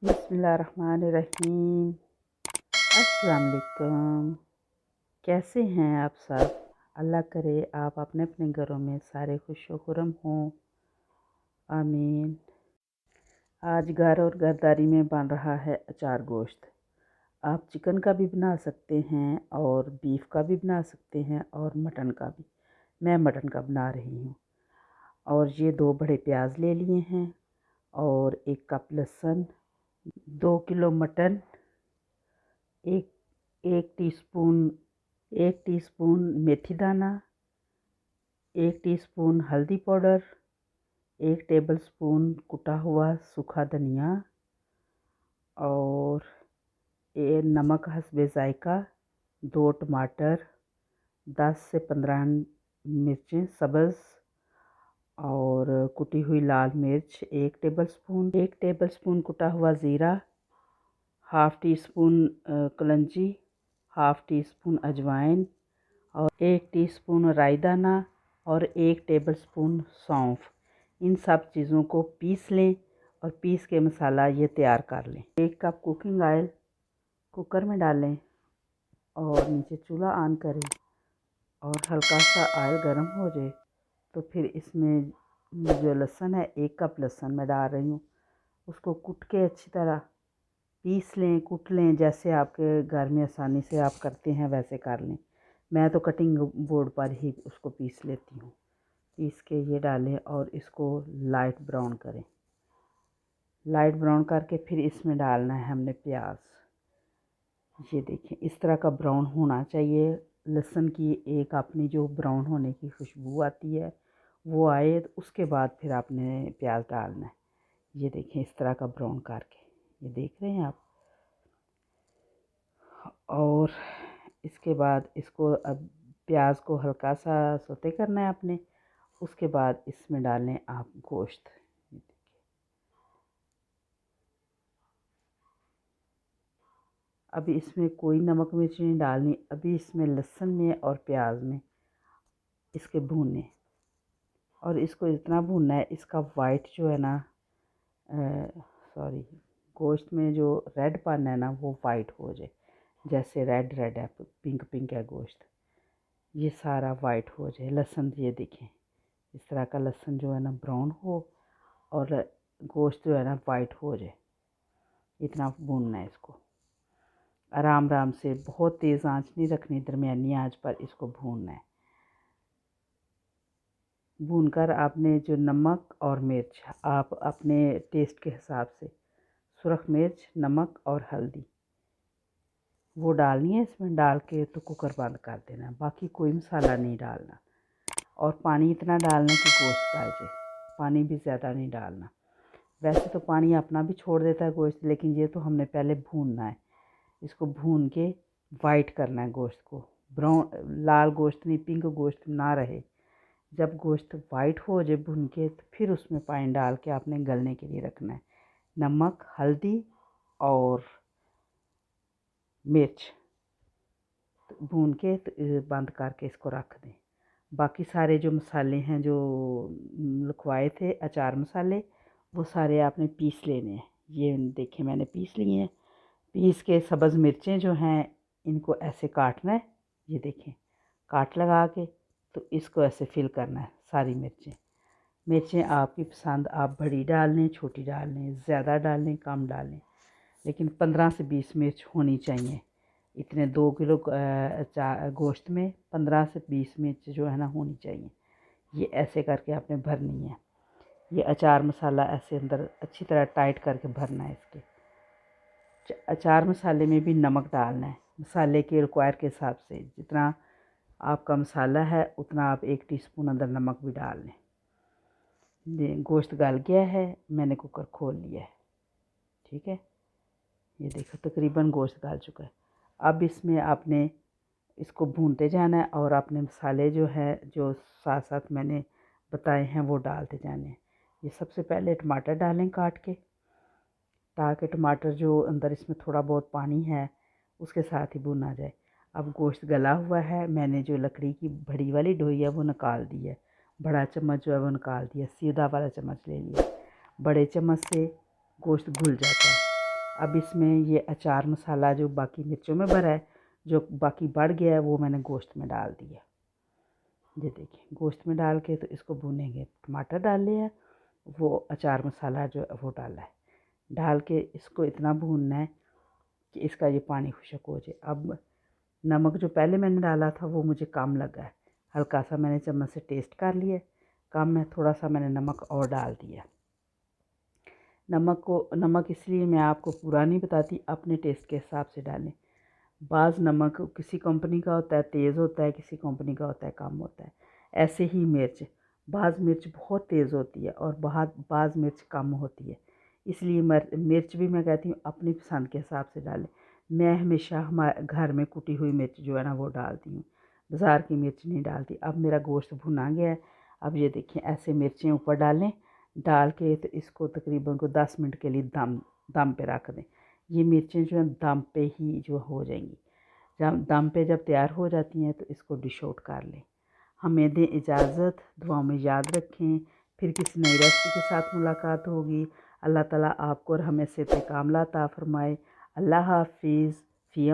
बिस्मिल्लाहिर्रहमानिर्रहीम। अस्सलाम वालेकुम। कैसे हैं आप सब? अल्लाह करे आप अपने अपने घरों में सारे खुश व खुर्रम हों, आमीन। आज घर और घरदारी में बन रहा है अचार गोश्त। आप चिकन का भी बना सकते हैं और बीफ का भी बना सकते हैं और मटन का भी। मैं मटन का बना रही हूँ। और ये 2 बड़े प्याज ले लिए हैं और 1 कप लहसुन, 2 किलो मटन, एक एक टीस्पून मेथी दाना, 1 टीस्पून हल्दी पाउडर, 1 टेबलस्पून कुटा हुआ सूखा धनिया और नमक हस्बे ज़ायका, 2 टमाटर, 10 से 15 मिर्चें सब्ज़ और कुटी हुई लाल मिर्च 1 टेबलस्पून कुटा हुआ ज़ीरा, हाफ़ टी स्पून कलौंजी, हाफ़ टी स्पून अजवाइन और 1 टीस्पून राई दाना और 1 टेबलस्पून सौंफ। इन सब चीज़ों को पीस लें और पीस के मसाला ये तैयार कर लें। 1 कप कुकिंग ऑयल कुकर में डालें और नीचे चूल्हा ऑन करें और हल्का सा ऑयल गर्म हो जाए तो फिर इसमें जो लहसुन है 1 कप लहसुन मैं डाल रही हूँ। उसको कूट के अच्छी तरह पीस लें, कूट लें, जैसे आपके घर में आसानी से आप करते हैं वैसे कर लें। मैं तो कटिंग बोर्ड पर ही उसको पीस लेती हूँ। पीस के ये डालें और इसको लाइट ब्राउन करें। लाइट ब्राउन करके फिर इसमें डालना है हमने प्याज। ये देखें इस तरह का ब्राउन होना चाहिए। लहसुन की एक अपनी जो ब्राउन होने की खुशबू आती है वो आए तो उसके बाद फिर आपने प्याज डालना है। ये देखें इस तरह का ब्राउन करके, ये देख रहे हैं आप। और इसके बाद इसको अब प्याज को हल्का सा सौते करना है आपने। उसके बाद इसमें डालें आप गोश्त। अभी इसमें कोई नमक मिर्च नहीं डालनी। अभी इसमें लहसुन में और प्याज में इसके भूनने और इसको इतना भूनना है इसका वाइट जो है ना गोश्त में जो रेड पन है ना वो वाइट हो जाए। जैसे रेड रेड है, पिंक पिंक है गोश्त, ये सारा वाइट हो जाए। लहसुन ये देखें इस तरह का लहसुन जो है ना ब्राउन हो और गोश्त जो है ना वाइट हो जाए। इतना भूनना है इसको आराम आराम से। बहुत तेज़ आंच नहीं रखनी, दरमियानी आंच पर इसको भूनना है। भूनकर आपने जो नमक और मिर्च आप अपने टेस्ट के हिसाब से, सुरख मिर्च, नमक और हल्दी वो डालनी है इसमें। डाल के तो कुकर बंद कर देना, बाकी कोई मसाला नहीं डालना। और पानी इतना डालना कि गोश्त गल जाए, पानी भी ज़्यादा नहीं डालना। वैसे तो पानी अपना भी छोड़ देता है गोश्त, लेकिन ये तो हमने पहले भूनना है। इसको भून के वाइट करना है गोश्त को। ब्राउन लाल गोश्त नहीं, पिंक गोश्त ना रहे। जब गोश्त वाइट हो जाए भून के तो फिर उसमें पानी डाल के आपने गलने के लिए रखना है। नमक, हल्दी और मिर्च तो भून के तो बंद करके इसको रख दें। बाकी सारे जो मसाले हैं जो लिखवाए थे अचार मसाले, वो सारे आपने पीस लेने हैं। ये देखें मैंने पीस लिए हैं। पीस के सब्ज़ मिर्चें जो हैं इनको ऐसे काटना है। ये देखें काट लगा के तो इसको ऐसे फिल करना है सारी मिर्चें आपकी पसंद, आप बड़ी डाल लें, छोटी डाल लें, ज़्यादा डाल लें, कम डाल लें, लेकिन 15 से 20 मिर्च होनी चाहिए। इतने 2 किलो गोश्त में 15 से 20 मिर्च जो है ना होनी चाहिए। ये ऐसे करके आपने भरनी है। ये अचार मसाला ऐसे अंदर अच्छी तरह टाइट करके भरना है। इसके अचार मसाले में भी नमक डालना है मसाले के रिक्वायर के हिसाब से। जितना आपका मसाला है उतना आप 1 टीस्पून अंदर नमक भी डाल लें। गोश्त गल गया है, मैंने कुकर खोल लिया है। ठीक है, ये देखो तकरीबन गोश्त गल चुका है। अब इसमें आपने इसको भूनते जाना है और अपने मसाले जो है जो साथ साथ मैंने बताए हैं वो डालते जाने हैं। ये सबसे पहले टमाटर डालें काट के, ताकि टमाटर जो अंदर इसमें थोड़ा बहुत पानी है उसके साथ ही भुना जाए। अब गोश्त गला हुआ है, मैंने जो लकड़ी की बड़ी वाली डोई है वो निकाल दी है। बड़ा चम्मच जो है वो निकाल दिया, सीधा वाला चम्मच ले लिया। बड़े चम्मच से गोश्त घुल जाता है। अब इसमें ये अचार मसाला जो बाकी मिर्चों में भरा है, जो बाकी बढ़ गया है, वो मैंने गोश्त में डाल दिया। ये देखिए गोश्त में डाल के तो इसको भूनेंगे। टमाटर डाले हैं, वो अचार मसाला जो है वो डाला है, डाल के इसको इतना भूनना है कि इसका ये पानी खुश्क हो जाए। अब नमक जो पहले मैंने डाला था वो मुझे कम लगा है, हल्का सा मैंने चम्मच से टेस्ट कर लिया, कम है, थोड़ा सा मैंने नमक और डाल दिया। नमक इसलिए मैं आपको पूरा नहीं बताती, अपने टेस्ट के हिसाब से डालें। बाज़ नमक किसी कंपनी का होता है तेज़ होता है, किसी कंपनी का होता है कम होता है। ऐसे ही बाज़ मिर्च बहुत तेज़ होती है और बाज़ मिर्च कम होती है, इसलिए मिर्च भी मैं कहती हूँ अपनी पसंद के हिसाब से डालें। मैं हमेशा हमारे घर में कुटी हुई मिर्च जो है ना वो डालती हूँ, बाज़ार की मिर्च नहीं डालती। अब मेरा गोश्त भुना गया है। अब ये देखिए ऐसे मिर्चें ऊपर डालें, डाल के तो इसको तकरीबन को 10 मिनट के लिए दम पे रख दें। ये मिर्चें जो हैं दम पे ही जो हो जाएंगी। जब दम पे जब तैयार हो जाती हैं तो इसको डिश आउट कर लें। हमें दें इजाज़त, दुआ में याद रखें। फिर किसी नई रेसिपी के साथ मुलाकात होगी। अल्लाह ताला आपको और हमें सेहत कामला अता फरमाए। अल्लाह हाफिज़। फ़ी